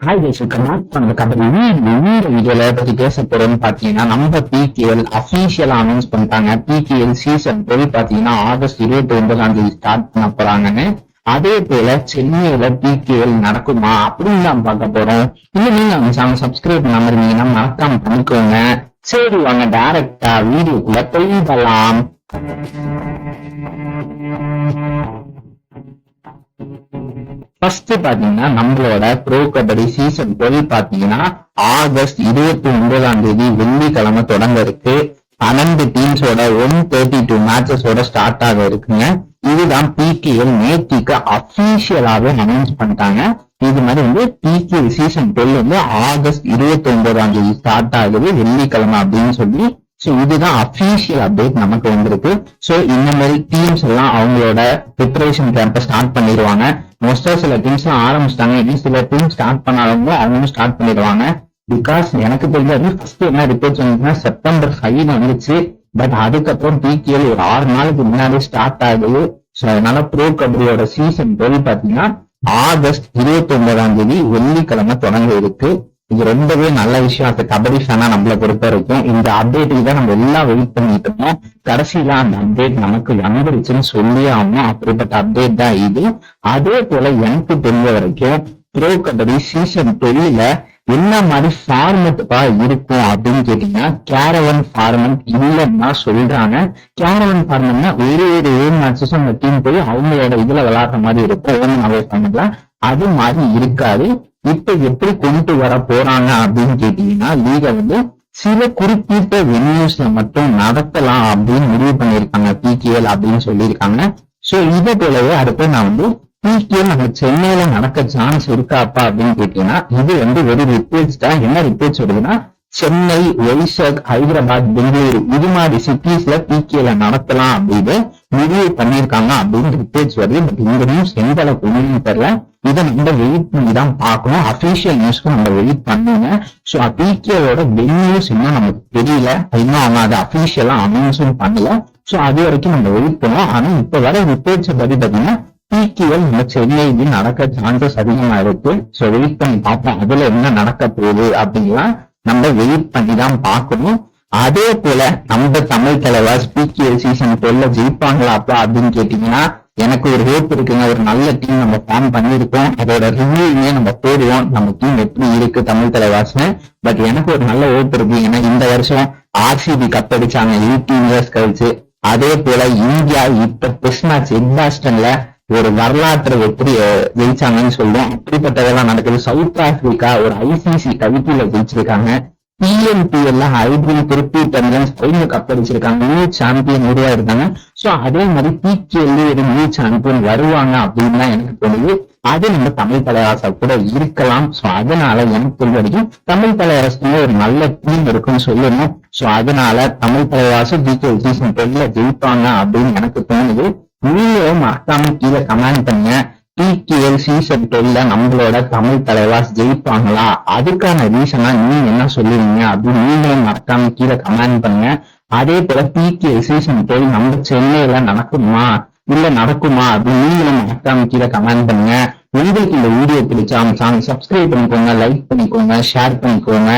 Hi guys, welcome back to நம்ம company. இந்த வீடியோல பத்தி பேச போறோம்னு பாத்தீங்கன்னா, நம்ம பிகேஎல் அபிஷியலா அனௌன்ஸ் பண்ணிட்டாங்க. பிகேஎல் சீசன் 12 பாத்தீங்கன்னா ஆகஸ்ட் 29 ஸ்டார்ட் பண்ண போறாங்கன்னு. அதே போல சென்னையில பிகேஎல் நடக்குமா அப்படின்னு தான் பார்க்க போறோம். இன்னும் நீங்க நம்ம சேனல் சப்ஸ்கிரைப் பண்ணாம இருந்தீங்கன்னா மறக்காம பண்ணிக்கோங்க. சரி, வாங்க டைரக்டா வீடியோக்குள்ள போயிடலாம். ஃபர்ஸ்ட் பாத்தீங்கன்னா நம்மளோட ப்ரோ கபடி சீசன் 12 பாத்தீங்கன்னா ஆகஸ்ட் 29 வெள்ளிக்கிழமை தொடங்க இருக்கு. 12 டீம்ஸோட 132 மேட்சஸோட ஸ்டார்ட் ஆக இருக்குங்க. இதுதான் பிகேஎல் நேத்திக்கு அபிஷியலாவே அனௌன்ஸ் பண்ணிட்டாங்க. இது மாதிரி பிகேஎல் சீசன் 12 ஆகஸ்ட் 29 ஸ்டார்ட் ஆகுது வெள்ளிக்கிழமை அப்படின்னு சொல்லி. சோ இதுதான் அபிஷியல் அப்டேட் நமக்கு வந்திருக்கு. சோ இந்த மாதிரி டீம்ஸ் எல்லாம் அவங்களோட ப்ரிப்பரேஷன் கேம்ப ஸ்டார்ட் பண்ணிடுவாங்க. மோஸ்டா சில டீம்ஸ் எல்லாம் ஆரம்பிச்சிட்டாங்க. இன்னும் சில டீம் ஸ்டார்ட் பண்ணாதவங்க அவங்களும் ஸ்டார்ட் பண்ணிடுவாங்க. பிகாஸ் எனக்கு தெரிஞ்சது ஃபர்ஸ்ட் என்ன ரிப்போர்ட்ஸ் வந்துச்சுன்னா செப்டம்பர் 5 வந்துச்சு. பட் அதுக்கப்புறம் பிகேஎல் ஒரு 6 நாளுக்கு முன்னாடி ஸ்டார்ட் ஆகுது. சோ அதனால ப்ரோ கபடியோட சீசன் 12 பாத்தீங்கன்னா ஆகஸ்ட் 29 வெள்ளிக்கிழமை தொடங்க இருக்கு. இது ரொம்பவே நல்ல விஷயம். அந்த கபடி ஃபேனா நம்மளை பொறுத்த வரைக்கும் இந்த அப்டேட்டுக்கு தான் நம்ம எல்லாம் வெயிட் பண்ணிட்டு இருந்தோம். கடைசியில அந்த அப்டேட் நமக்கு வந்துருச்சுன்னு சொல்லியே ஆகணும். அப்படிப்பட்ட அப்டேட் தான் இது. அதே போல எனக்கு தெரிஞ்ச வரைக்கும் ப்ரோ கபடி சீசன் 12 என்ன மாதிரி ஃபார்மெட்டா இருக்கும் அப்படின்னு கேட்டீங்கன்னா, கேரவன் ஃபார்மெட் இல்லைன்னா சொல்றாங்க. கேரவன் ஃபார்மெட்னா ஒரு மேட்சஸும் அந்த டீம் போய் அவங்களோட இதுல விளையாடுற மாதிரி இருக்கும். அது மாதிரி இருக்காது. இப்ப எப்படி கொண்டு வர போறாங்க அப்படின்னு கேட்டீங்கன்னா, லீக சில குறிப்பிட்ட வென்யூஸ்ல மட்டும் நடத்தலாம் அப்படின்னு முடிவு பண்ணிருக்காங்க பிகேஎல் அப்படின்னு சொல்லியிருக்காங்க. சோ இதை போலவே அடுத்து நான் பிகேஎல் நம்ம சென்னையில நடக்க சான்ஸ் இருக்காப்பா அப்படின்னு கேட்டீங்கன்னா, இது ஒரு ரிப்போர்ட்ஸ் தான். என்ன ரிப்போர்ட்ஸ் வருதுன்னா, சென்னை, வைசாக், ஹைதராபாத், பெங்களூரு இது மாதிரி சிட்டிஸ்ல பிகேஎல் நடத்தலாம் அப்படின்னு முடிவு பண்ணிருக்காங்க அப்படின்னு ரிப்போர்ட்ஸ் வருது. பட் இந்த நியூஸ் எந்த அளவுக்கு உண்மைன்னு தெரியல. இதை நம்ம வெயிட் பண்ணி தான் பார்க்கணும். அபிஷியல் நியூஸ்க்கு நம்ம வெயிட் பண்ணுங்க. சோ பிகேஎலோட வென்யூஸ் இன்னும் நமக்கு தெரியல. இன்னும் அவங்க அதை அபிஷியலா அனௌன்ஸும் பண்ணல. சோ அது வரைக்கும் நம்ம வெயிட் பண்ணுவோம். ஆனா இப்ப வர ரிப்போர்ட்ஸ் பத்தி பாத்தீங்கன்னா பிகேஎல் நம்ம சென்னையில் நடக்க சான்சஸ் அதிகமா இருக்கு. சோ வெயிட் பண்ணி பார்ப்போம். அதுல என்ன நடக்க போகுது அப்படின்னா நம்ம வெயிட் பண்ணி தான் பார்க்கணும். அதே போல நம்ம தமிழ் தலைவாஸ் பிகேஎல் சீசன் 12 ஜெயிப்பாங்களாப்பா அப்படின்னு கேட்டீங்கன்னா, எனக்கு ஒரு ஹோப் இருக்குங்க. ஒரு நல்ல டீம் நம்ம ஃபார்ம் பண்ணிருக்கோம். அதோட ரிவ்யூவே நம்ம போடுவோம், நம்ம டீம் எப்படி இருக்கு தமிழ் தலைவாஸ்னு. பட் எனக்கு ஒரு நல்ல ஹோப் இருக்கு. ஏன்னா இந்த வருஷம் ஆர்சிபி கப் அடிச்சாங்க 18 இயர்ஸ் கழிச்சு. அதே போல இந்தியா இப்ப டெஸ்ட் மேட்ச் எட்பாஸ்டன்ல ஒரு வரலாற்று வெற்றி ஜெயிச்சாங்கன்னு சொல்லுவோம். அப்படிப்பட்டதெல்லாம் நடக்குது. சவுத் ஆப்பிரிக்கா ஒரு ஐசிசி டைட்டில ஜெயிச்சிருக்காங்க. டிஎன்பிஎல்ல ஹைபிரில் திருப்பி ஸ்பெயின் கப் அடிச்சிருக்காங்க. நியூ சாம்பியன் உருவாயிருக்காங்க. சோ அதே மாதிரி பிகேஎல் ஒரு நியூ சாம்பியன் வருவாங்க அப்படின்னு தான் எனக்கு தோணுது. அது நம்ம தமிழ் தலைவாசா கூட இருக்கலாம். சோ அதனால எனக்கு தெரிஞ்ச வரைக்கும் தமிழ் தலைவாசத்துல ஒரு நல்ல டீம் இருக்குன்னு சொல்லணும். சோ அதனால தமிழ் தலைவாசம் பிகேஎல் சீசன் 12 ஜெயிப்பாங்க அப்படின்னு எனக்கு தோணுது. நீங்களும் மறக்காம கீழே கமெண்ட் பண்ணுங்க. பிகேஎல் சீசன் 12 நம்மளோட தமிழ் தலைவாஸ் ஜெயிப்பாங்களா, அதுக்கான ரீசனா நீங்க என்ன சொல்லுவீங்க அப்படின்னு நீங்களும் மறக்காம கீழே கமெண்ட் பண்ணுங்க. அதே போல பிகேஎல் சீசன் 12 நம்ம சென்னையில நடக்குமா இல்ல நடக்குமா அப்படின்னு நீங்களும் மறக்காம கீழே கமெண்ட் பண்ணுங்க. உங்களுக்கு இந்த வீடியோ பிடிச்சா சேனல் சப்ஸ்கிரைப் பண்ணிக்கோங்க, லைக் பண்ணிக்கோங்க, ஷேர் பண்ணிக்கோங்க.